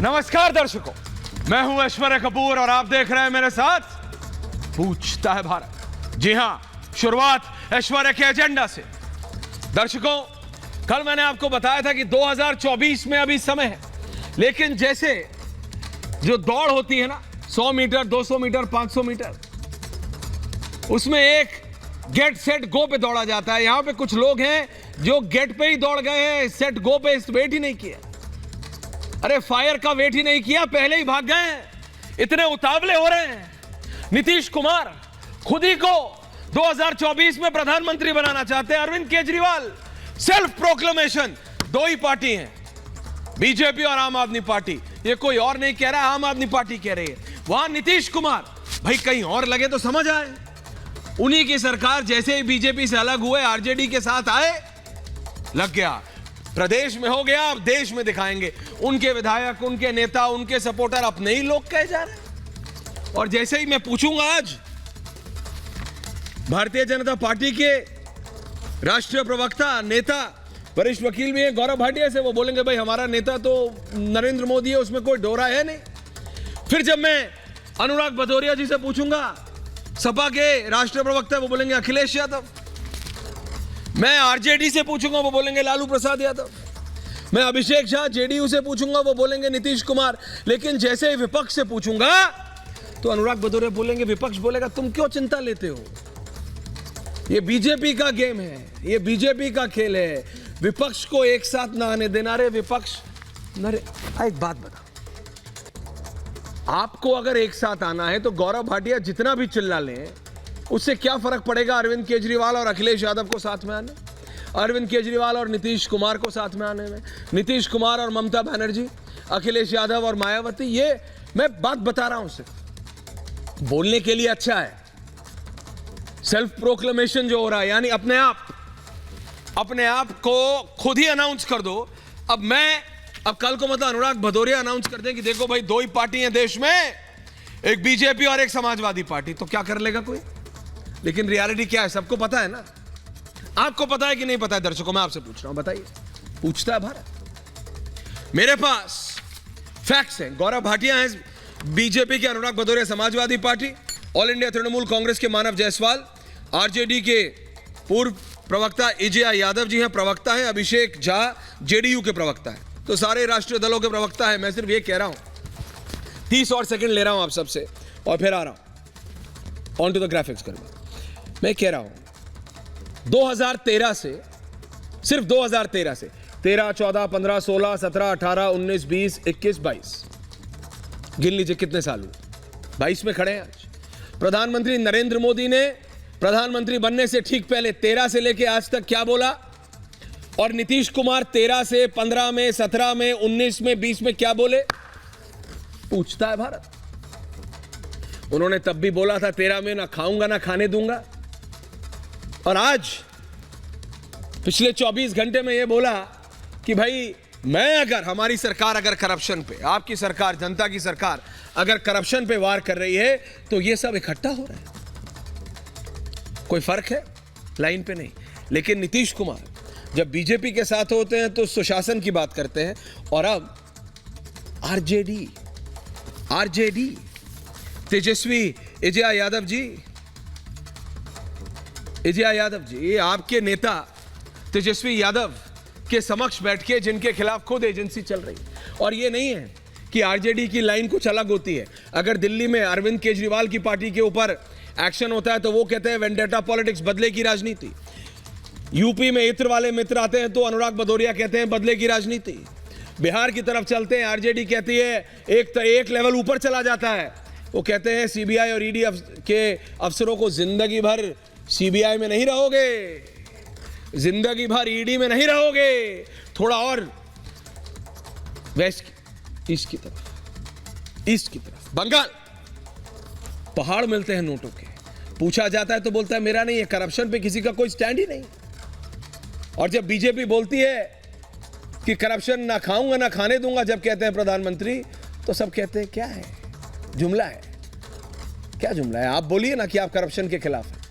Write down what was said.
नमस्कार दर्शकों, मैं हूं ऐश्वर्या कपूर और आप देख रहे हैं मेरे साथ पूछता है भारत। जी हां, शुरुआत ऐश्वर्या के एजेंडा से। दर्शकों, कल मैंने आपको बताया था कि 2024 में अभी समय है, लेकिन जैसे जो दौड़ होती है ना, 100 मीटर, 200 मीटर, 500 मीटर, उसमें एक गेट सेट गो पे दौड़ा जाता है। यहां पे कुछ लोग हैं जो गेट पे ही दौड़ गए हैं, सेट गो पे वेट ही नहीं किया। अरे फायर का वेट ही नहीं किया, पहले ही भाग गए हैं। इतने उतावले हो रहे हैं। नीतीश कुमार खुद ही को 2024 में प्रधानमंत्री बनाना चाहते हैं। अरविंद केजरीवाल सेल्फ प्रोक्लेमेशन, दो ही पार्टी हैं, बीजेपी और आम आदमी पार्टी। ये कोई और नहीं कह रहा, आम आदमी पार्टी कह रही है। वहां नीतीश कुमार, भाई कहीं और लगे तो समझ आए। उन्हीं की सरकार जैसे ही बीजेपी से अलग हुए, आरजेडी के साथ आए, लग गया। प्रदेश में हो गया, अब देश में दिखाएंगे। उनके विधायक, उनके नेता, उनके सपोर्टर अपने ही लोग कहे जा रहे हैं। और जैसे ही मैं पूछूंगा आज भारतीय जनता पार्टी के राष्ट्रीय प्रवक्ता, नेता, वरिष्ठ वकील भी है गौरव भाटिया से, वो बोलेंगे भाई हमारा नेता तो नरेंद्र मोदी है, उसमें कोई डोरा है नहीं। फिर जब मैं अनुराग भदौरिया जी से पूछूंगा, सपा के राष्ट्रीय प्रवक्ता, वो बोलेंगे अखिलेश यादव। मैं आरजेडी से पूछूंगा, वो बोलेंगे लालू प्रसाद यादव। मैं अभिषेक शाह जेडीयू से पूछूंगा, वो बोलेंगे नीतीश कुमार। लेकिन जैसे ही विपक्ष से पूछूंगा तो अनुराग भदौरिया बोलेंगे, विपक्ष बोलेगा तुम क्यों चिंता लेते हो, ये बीजेपी का गेम है, ये बीजेपी का खेल है, विपक्ष को एक साथ ना आने देना। रे विपक्ष, एक बात बता, आपको अगर एक साथ आना है तो गौरव भाटिया जितना भी चिल्ला लें, उससे क्या फर्क पड़ेगा अरविंद केजरीवाल और अखिलेश यादव को साथ में आने, अरविंद केजरीवाल और नीतीश कुमार को साथ में आने में, नीतीश कुमार और ममता बनर्जी, अखिलेश यादव और मायावती। ये मैं बात बता रहा हूं, सिर्फ बोलने के लिए अच्छा है। सेल्फ प्रोक्लेमेशन जो हो रहा है, यानी अपने आप को खुद ही अनाउंस कर दो। अब कल को मतलब अनुराग भदौरिया अनाउंस कर दें कि देखो भाई दो ही पार्टी हैं देश में, एक बीजेपी और एक समाजवादी पार्टी, तो क्या कर लेगा कोई। लेकिन रियलिटी क्या है सबको पता है ना। आपको पता है कि नहीं पता है दर्शकों, मैं आपसे पूछ रहा हूं, बताइए। पूछता है भारत। मेरे पास फैक्ट्स हैं। गौरव भाटिया हैं बीजेपी के, Anurag Bhadauria Samajwadi party, all India Trinamool Congress के मानव जायसवाल, आरजेडी के पूर्व प्रवक्ता विजय यादव जी हैं, प्रवक्ता हैं, अभिषेक झा जेडीयू के प्रवक्ता हैं। तो सारे राष्ट्रीय दलों के प्रवक्ता हैं। मैं सिर्फ ये कह रहा हूं, 30 और सेकंड ले रहा हूं आप सबसे और फिर आ रहा हूं ऑन टू द ग्राफिक्स करके। मैं कह रहा हूं 2013 से, सिर्फ 2013 से 13, 14, 15, 16, 17, 18, 19, 20, 21, 22, गिन लीजिए कितने साल हुए। 22 में खड़े हैं आज। प्रधानमंत्री नरेंद्र मोदी ने प्रधानमंत्री बनने से ठीक पहले 13 से लेके आज तक क्या बोला, और नीतीश कुमार 13 से 15 में, 17 में, 19 में, 20 में क्या बोले। पूछता है भारत। उन्होंने तब भी बोला था 13 में ना खाऊंगा ना खाने दूंगा, और आज पिछले 24 घंटे में यह बोला कि भाई मैं, अगर हमारी सरकार अगर करप्शन पे, आपकी सरकार, जनता की सरकार अगर करप्शन पे वार कर रही है तो यह सब इकट्ठा हो रहा है। कोई फर्क है लाइन पे नहीं। लेकिन नीतीश कुमार जब बीजेपी के साथ होते हैं तो सुशासन की बात करते हैं, और अब आरजेडी, तेजस्वी विजय यादव जी, ये आपके नेता तेजस्वी यादव के समक्ष बैठ के, जिनके खिलाफ खुद एजेंसी चल रही है। और ये नहीं है कि आरजेडी की लाइन कुछ अलग होती है। अगर दिल्ली में अरविंद केजरीवाल की पार्टी के ऊपर एक्शन होता है तो वो कहते हैं वेंडेटा पॉलिटिक्स, बदले की राजनीति। यूपी में इत्र वाले मित्र आते हैं तो अनुराग भदौरिया कहते हैं बदले की राजनीति। बिहार की तरफ चलते हैं, आरजेडी कहती है एक लेवल ऊपर चला जाता है, वो कहते हैं सीबीआई और ईडी के अफसरों को जिंदगी भर सीबीआई में नहीं रहोगे, जिंदगी भर ईडी में नहीं रहोगे, थोड़ा और वेस्ट, ईस्ट की तरफ, बंगाल। पहाड़ मिलते हैं नोटों के। पूछा जाता है तो बोलता है मेरा नहीं है, करप्शन पे किसी का कोई स्टैंड ही नहीं। और जब बीजेपी बोलती है कि करप्शन ना खाऊंगा ना खाने दूंगा, जब कहते हैं प्रधानमंत्री, तो सब कहते हैं क्या है, जुमला है। क्या जुमला है? आप बोलिए ना कि आप करप्शन के खिलाफ हैं।